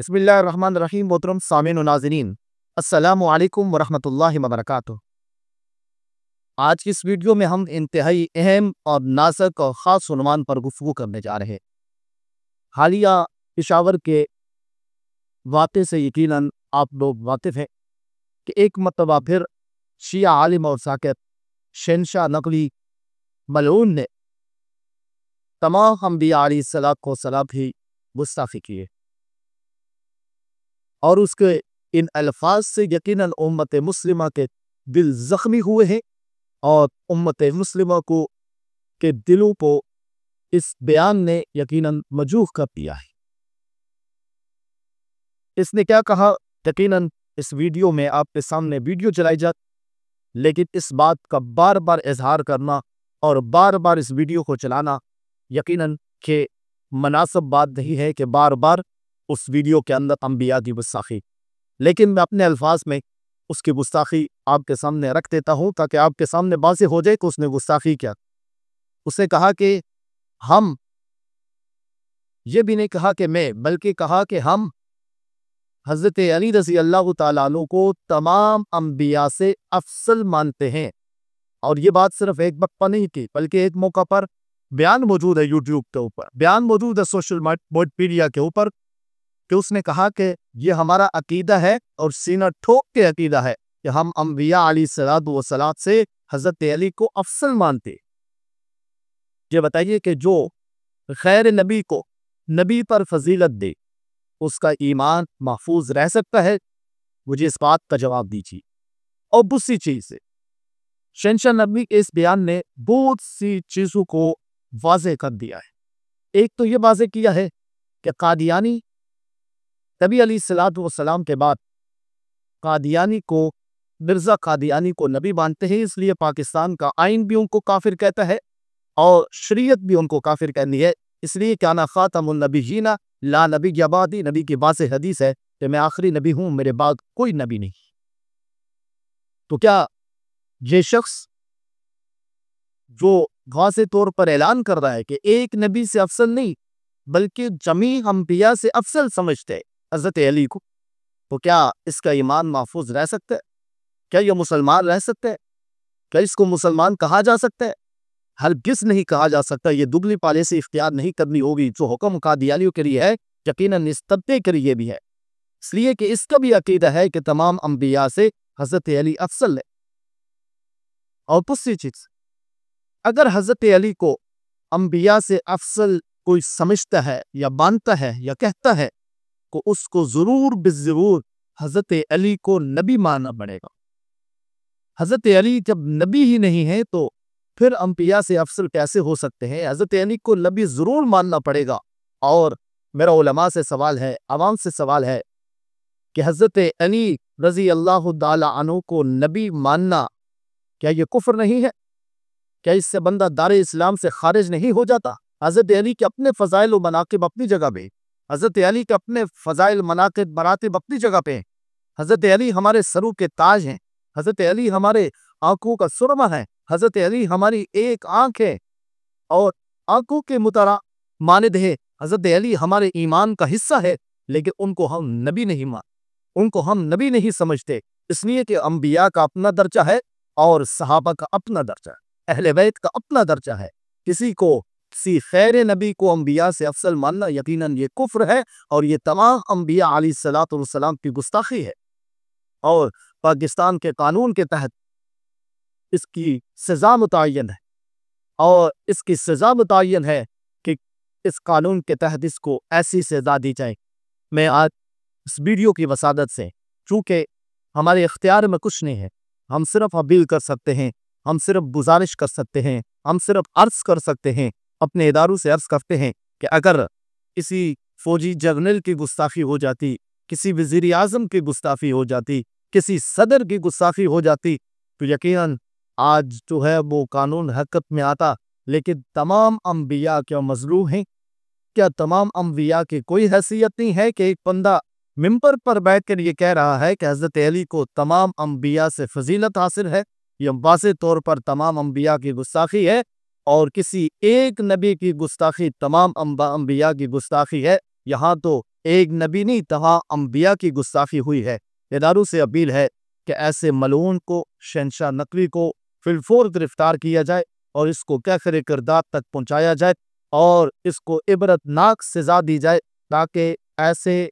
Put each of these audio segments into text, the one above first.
बिस्मिल्लाहिर्रहमानिर्रहीम। मोहतरम सामीन व नाज़रीन, अस्सलामु अलैकुम वरहमतुल्लाहि वबरकातुहू। आज की इस वीडियो में हम इंतहाई अहम और नाज़ुक और ख़ास उन्वान पर गुफ्तगू करने जा रहे हैं। हालिया पेशावर के वाक़े से यकीनन आप लोग वाकिफ़ हैं कि एक मरतबा फिर शिया आलिम और साकिर शहंशाह नकली मलऊन ने तमाम अंबिया अलैहिस्सलाम की गुस्ताखी की है और उसके इन अल्फाज से यकीनन उम्मत मुस्लिमा के दिल ज़ख्मी हुए हैं और उम्मत मुस्लिमा को के दिलों को इस बयान ने यकीनन मजरूह कर दिया है। इसने क्या कहा, यकीनन इस वीडियो में आपके सामने वीडियो चलाई जा, लेकिन इस बात का बार बार इजहार करना और बार बार इस वीडियो को चलाना यकीनन के मुनासिब बात नहीं है कि बार बार उस वीडियो के अंदर अंबिया की गुस्ताखी, लेकिन मैं अपने अल्फाज में उसकी गुस्ताखी आपके सामने रख देता हूँ ताकि आपके सामने वाज़ेह हो जाए कि उसने गुस्ताखी क्या। उसने कहा कि हम, ये भी नहीं कहा कि मैं, बल्कि कहा कि हम हज़रत अली रज़ी अल्लाह तआला अन्हु को तमाम अंबिया से अफसल मानते हैं। और ये बात सिर्फ एक वक्त पर नहीं थी, बल्कि एक मौका पर बयान मौजूद है यूट्यूब के ऊपर, बयान मौजूद है सोशल मीडिया के ऊपर, कि उसने कहा कि ये हमारा अकीदा है और सीना ठोक के अकीदा है कि हम अंबिया अलैहिस्सलाम से हज़रत अली को अफसल मानते। ये बताइए कि जो खैर नबी को नबी पर फजीलत दे उसका ईमान महफूज रह सकता है? मुझे इस बात का जवाब दीजिए। और दूसरी चीज से शहंशाह नबी के इस बयान ने बहुत सी चीजों को वाज़ेह कर दिया है। एक तो ये वाज़ेह किया है कि कादियानी नबी अलैहिस्सलाम के बाद कादियानी को, मिर्जा कादियानी को नबी मानते हैं, इसलिए पाकिस्तान का आइन भी उनको काफिर कहता है और शरीयत भी उनको काफिर कहनी है, इसलिए क्या ना खातमुन नबिय्यीना ला नबिय्य बादी, नबी की वाज़ेह हदीस है कि मैं आखिरी नबी हूं, मेरे बाद कोई नबी नहीं। तो क्या ये शख्स जो वाज़ेह तौर पर ऐलान कर रहा है कि एक नबी से अफसल नहीं बल्कि जमी अंबिया से अफसल समझते हैं हज़रत अली को, तो क्या इसका ईमान महफूज रह सकता है? क्या यह मुसलमान रह सकता है? क्या इसको मुसलमान कहा जा सकता है? हरगिज़ नहीं कहा जा सकता। ये दुगली पॉलिसी इख्तियार नहीं करनी होगी। जो हुक्म कादियानियों के लिए है यकीनन इस तबके के लिए भी है, इसलिए कि इसका भी अकीदा है कि तमाम अंबिया से हज़रत अली अफसल है। और दूसरी चीज, अगर हज़रत अली को अंबिया से अफसल कोई समझता है या मानता है या कहता है तो उसको जरूर बिजरूर हज़रत अली को नबी मानना पड़ेगा। हज़रत अली जब नबी ही नहीं है तो फिर अंबिया से अफसल कैसे हो सकते हैं? हज़रत अली को नबी जरूर मानना पड़ेगा। और मेरा उलमा से सवाल है, आवाम से सवाल है कि हज़रत अली रज़ी अल्लाह ताला अन्हु को नबी मानना क्या ये कुफ्र नहीं है? क्या इससे बंदा दारे इस्लाम से खारिज नहीं हो जाता? हज़रत अली के अपने फ़ज़ाइल व मनाक़िब अपनी जगह पे, हज़रत अली के अपने फ़ज़ाइल मनाक़िब मरातिब अपनी जगह पे। हज़रत अली हमारे सरों के ताज हैं, हज़रत अली हमारे आंखों का सुरमा है, हज़रत अली हमारी एक आंख है और आंखों के मुतरा मानिद है। हज़रत अली हमारे ईमान का हिस्सा है, लेकिन उनको हम नबी नहीं उनको हम नबी नहीं समझते, इसलिए कि अंबिया का अपना दर्जा है और सहाबा का अपना दर्जा है, अहले बैत का अपना दर्जा है। किसी खैर नबी को अंबिया से अफसल मानना यकीनन ये कुफ्र है और ये तमाम अंबिया अलैहिस्सलाम की गुस्ताखी है। और पाकिस्तान के कानून के तहत इसकी सजा मुतय्यन है और इसकी सजा मुतय्यन है कि इस कानून के तहत इसको ऐसी सजा दी जाए। मैं आज इस वीडियो की वसादत से, चूँकि हमारे इख्तियार में कुछ नहीं है, हम सिर्फ अपील कर सकते हैं, हम सिर्फ गुजारिश कर सकते हैं, हम सिर्फ अर्ज कर सकते हैं, अपने इदारों से अर्ज करते हैं कि अगर किसी फौजी जर्नल की गुस्ताखी हो जाती, किसी वज़ीर आज़म की गुस्ताखी हो जाती, किसी सदर की गुस्ताखी हो जाती, तो यकीनन आज जो है वो कानून हरकत में आता। लेकिन तमाम अंबिया क्या मजलूम हैं? क्या तमाम अंबिया की कोई हैसियत नहीं है कि एक बंदा मिंबर पर बैठ कर ये कह रहा है कि हज़रत अली को तमाम अंबिया से फजीलत हासिल है? यह वाज़ेह तौर पर तमाम अंबिया की गुस्ताखी है और किसी एक नबी की गुस्ताखी तमाम अंबिया की गुस्ताखी है। यहाँ तो ایک نبی نہیں تمام انبیاء کی گستاخی ہوئی ہے۔ اداروں سے اپیل ہے کہ ایسے ملعون کو، شہنشاہ نقوی کو فی الفور گرفتار کیا جائے اور اس کو کیفر کردار تک پہنچایا جائے اور اس کو عبرتناک سزا دی جائے تاکہ ایسے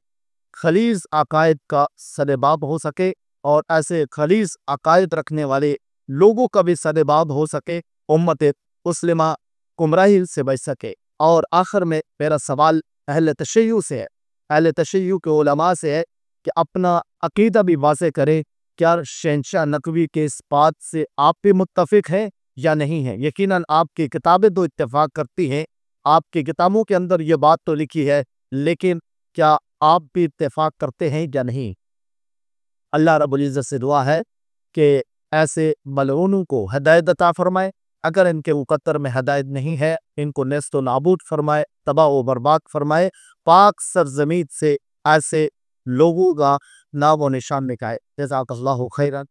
خلیز عقائد کا سدباب ہو سکے اور ایسے خلیز عقائد رکھنے والے لوگوں کا بھی سدباب ہو سکے، امت مسلمہ گمراہی سے بچ سکے۔ اور آخر میں میرا سوال اہل تشیع سے ہے، اہل تشیع کے علماء سے ہے کہ اپنا عقیدہ بھی واضح کریں، کیا شہنشاہ نقوی کے اس بات سے آپ بھی متفق ہیں یا نہیں ہیں؟ یقیناً آپ کی کتابیں تو اتفاق کرتی ہیں، آپ کی کتابوں کے اندر یہ بات تو لکھی ہے، لیکن کیا آپ بھی اتفاق کرتے ہیں یا نہیں؟ اللہ رب العزت سے دعا ہے کہ ایسے ملعونوں کو ہدایت عطا فرمائے، اگر ان کے مقدر میں ہدایت نہیں ہے ان کو نیست و نابود فرمائے، تباہ و برباد فرمائے، پاک سرزمین سے ایسے لوگوں کا نام و نشان مٹائے۔ جزاک اللہ خیرا۔